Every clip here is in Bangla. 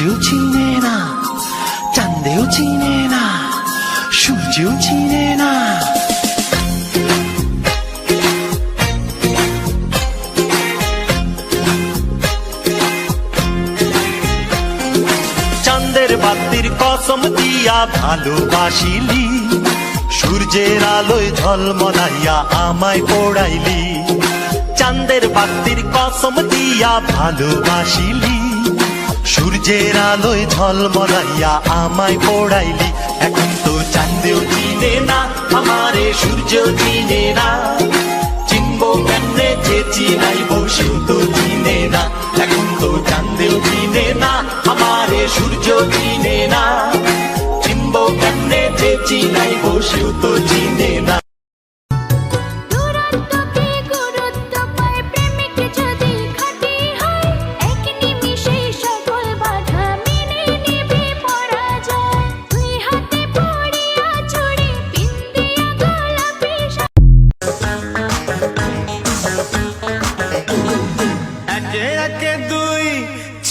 সূর্যও চিনে না, চাঁদেও চিনে না, সূর্যও চিনে না। চাঁদের বাতির কসম দিয়া ভালোবাসিলি, সূর্যের আলোয় ঝলমলাইয়া আমায় পোড়াইলি। চাঁদের বাতির কসম দিয়া ভালোবাসিলি, সূর্যের আলোয় ঝলমলাইয়া আমায় পোড়াইলি। এখন তো চাঁদেও চিনে না আমারে, সূর্যও চিনে না। চিনবো কেমনে যে চিনাইবো সেও তো চিনে না। এখন তো চাঁদেও চিনে না আমারে, সূর্যও চিনে না। চিনবো কেমনে যে চিনাইবো সেও তো চিনে না।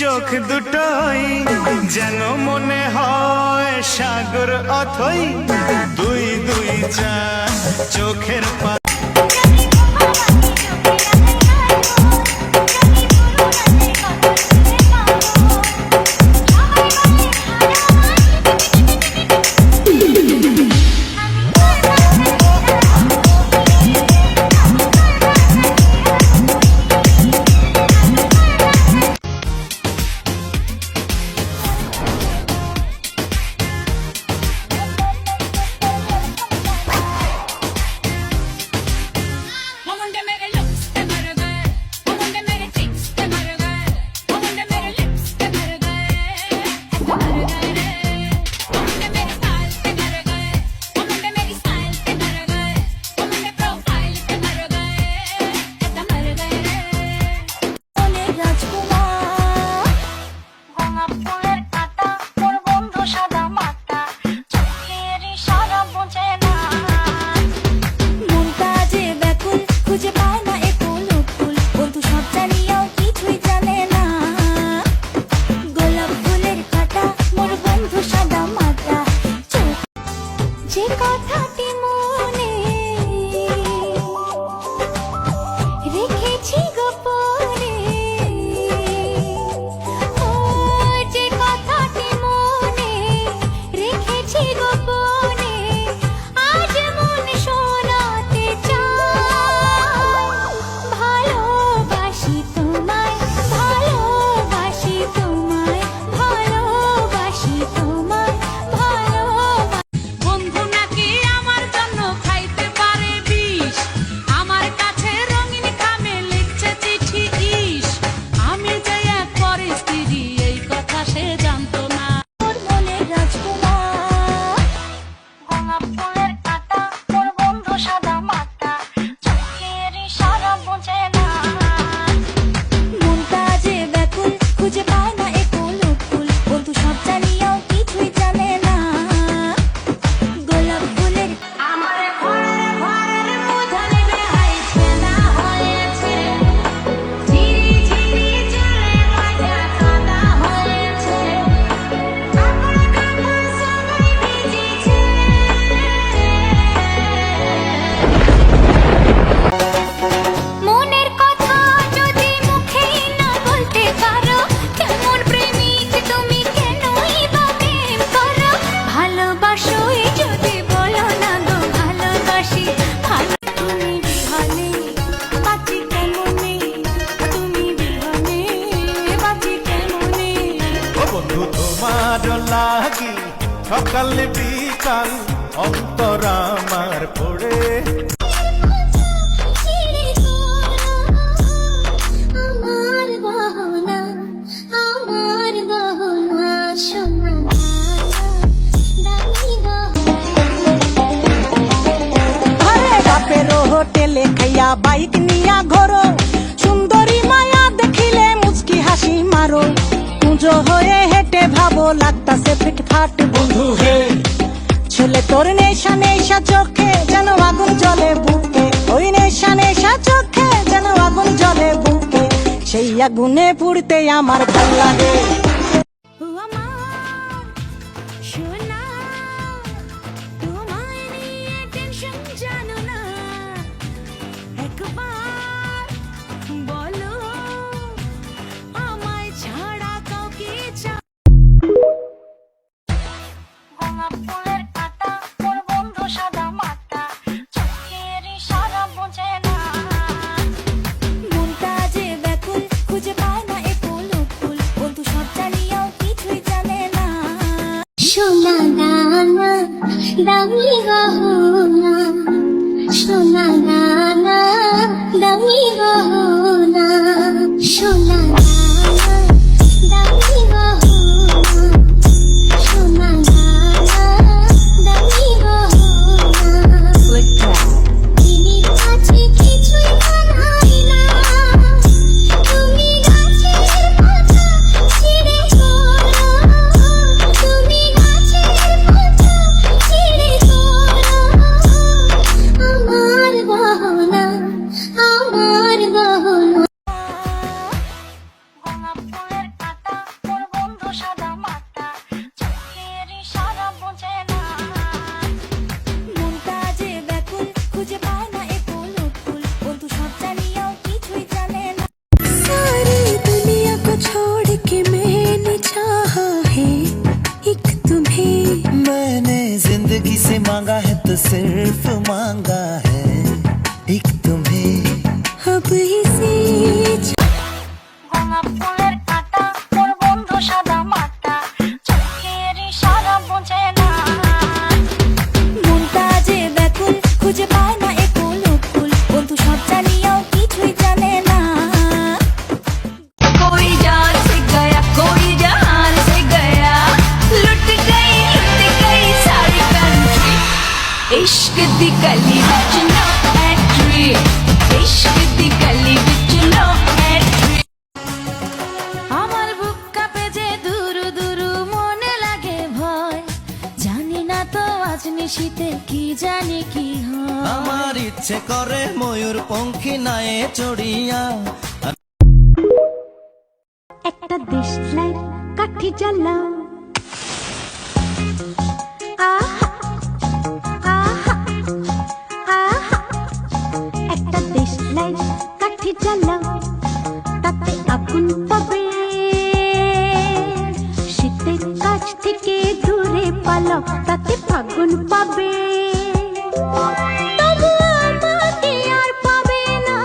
চোখ দুটোই যেন মনে হয় সাগর অথই, দুই দুই চার চোখের লাগি সকাল বিকাল অন্তর আমার পড়ে। হোটেলে খাইয়া বাইক নিয়া ঘোরো, সুন্দরী মায়া দেখিলে মুচকি হাসি মারো। পুজো হয়ে হেঁটে ভাবো লাগতাছে ফিটফাট বন্ধু হে। ছেলে তোর নেশা নেশা চোখে যেন আগুন জ্বলে বুকে, ওই নেশা নেশা চোখে যেন আগুন জ্বলে বুকে। সেই আগুনে পুড়তে আমার ভাল লাগে। দামি গহনা সোনা দানা দামি গহনা সোনা দানা দামি গহনা সোনা দানা দামি গহনা দিদির কাছে কিছুই মানাই না তুমি গাছের পাতা ছিঁড়ে পড়ো তুমি গাছের পাতা ছিঁড়ে পড়ো আমার গহনা আমার গহনা গোলাপ ফুলের কাঁটা তোর বন্ধু সাদা মাটা চোখের ইশারা বোঝে না মনটা যে ব্যাকুল খুঁজে পায় না এ ফুল উৎফুল বন্ধু সব জানিয়াও কিছুই জানে না सारी दुनिया को छोड़ के मैंने चाहा है एक तुम्हें मैंने जिंदगी से मांगा है तो सिर्फ मांगा है एक तुम्हें अब इसी গোলাপ ফুলের কাঁটা তোর বন্ধু সাদা মাটা চোখের ইশারা বোঝে না মনটা যে ব্যাকুল খুঁজে পায় না এ ফুল উৎফুল বন্ধু সব জানিয়াও কিছুই জানে না कोई जान से गया कोई जहान से गया लुट गई सारी कंट्री इश्क दी गली विच नो एंट्री इश्क दी गली विच नो एंट्री আমার বুক কাঁপে যে দুরু দুরু মনে লাগে ভয় জানি না তো আজ নিশীতে কি জানি কি হয় আমার ইচ্ছে করে ময়ূর পঙ্খী নায়ে চড়িয়া একটা দেশলাই কাঠি জ্বালাও আহা আহা আহা একটা দেশলাই কাঠি জ্বালাও তাতে আগুন পাবে শীতের কাছ থেকে দূরে পালাও তাতে ফাগুন পাবে তবু আমাকে আর পাবে না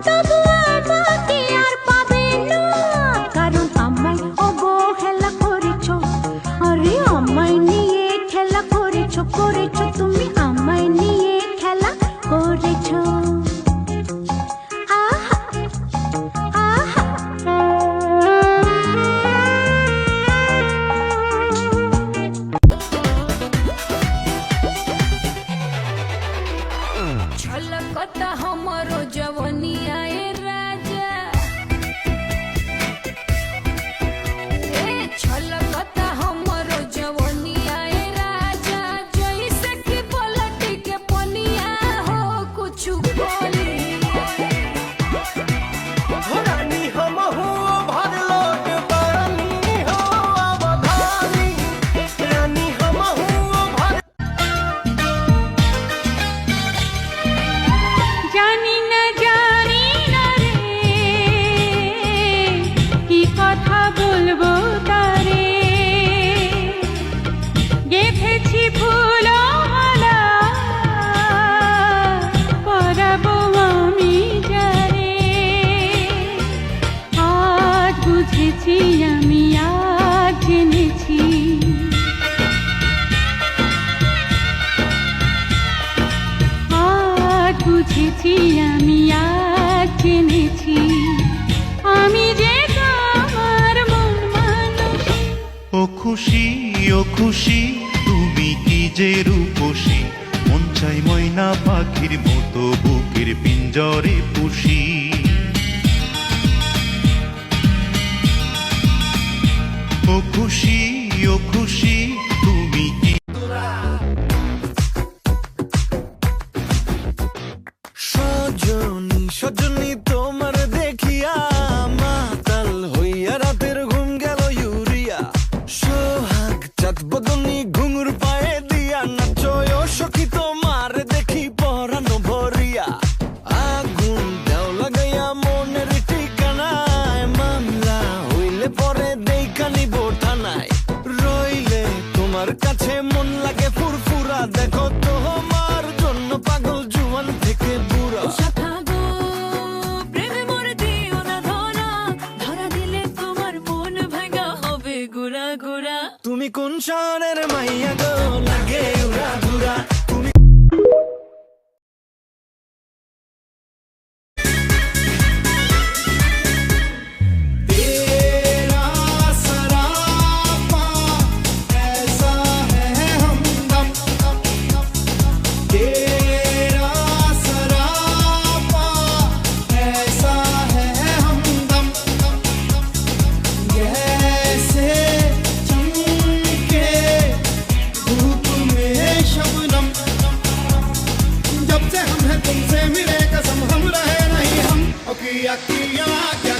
তবু আমাকে আর পাবে না কারণ আমায় অবহেলা করেছ আরে আমায় নিয়ে খেলা করেছ তুমি আমায় নিয়ে খেলা করেছ আহা আহা छलकता हमरो जवनिया ए राजा छलकता हमरो जवनिया ए राजा जैसे कि पलटी के पनिया हो कुछ बोली रानी हम हो भर लोट पानी हो अवधानी रानी हम हो भर জানি না রে কি কথা বলবো তারে গেঁথেছি ফুলমালা পরাবো আমি যারে আজ বুঝেছি আমি আজ জেনেছি আজ বুঝেছি আমি আজ জেনেছি আমি যে তোমার মন মানুষ ও খুশি তুমি কি যে রূপসী মন চাই ময়না পাখির মতো বুকের পিঞ্জরে পুষি ও খুশি তুমি কি সজনী সজনী তোমার দেখিয়া মাতাল হইয়া রাতের ঘুম গেল ইউরিয়া সোহাগ চাঁদ বদনী ঘুঙুর পায়ে দিয়া নাচয় সখী তোমার দেখি পরানো ভরিয়া আগুন দাও লাগাইয়া মনের ঠিকানায় মামলা হইলে পরে দেখা নিব থানায় রইলে তোমার কাছে মন লাগে ফুরফুরা দেখো তোমার জন্য পাগল জুয়ান থেকে বুড়া শাখা গো প্রেমে মোর দিও না ধরা ধরা দিলে তোমার মন ভাঙা হবে গুড়া গুড়া তুমি কোন শহরের মাইয়া গো লাগে উড়া किया किया क्या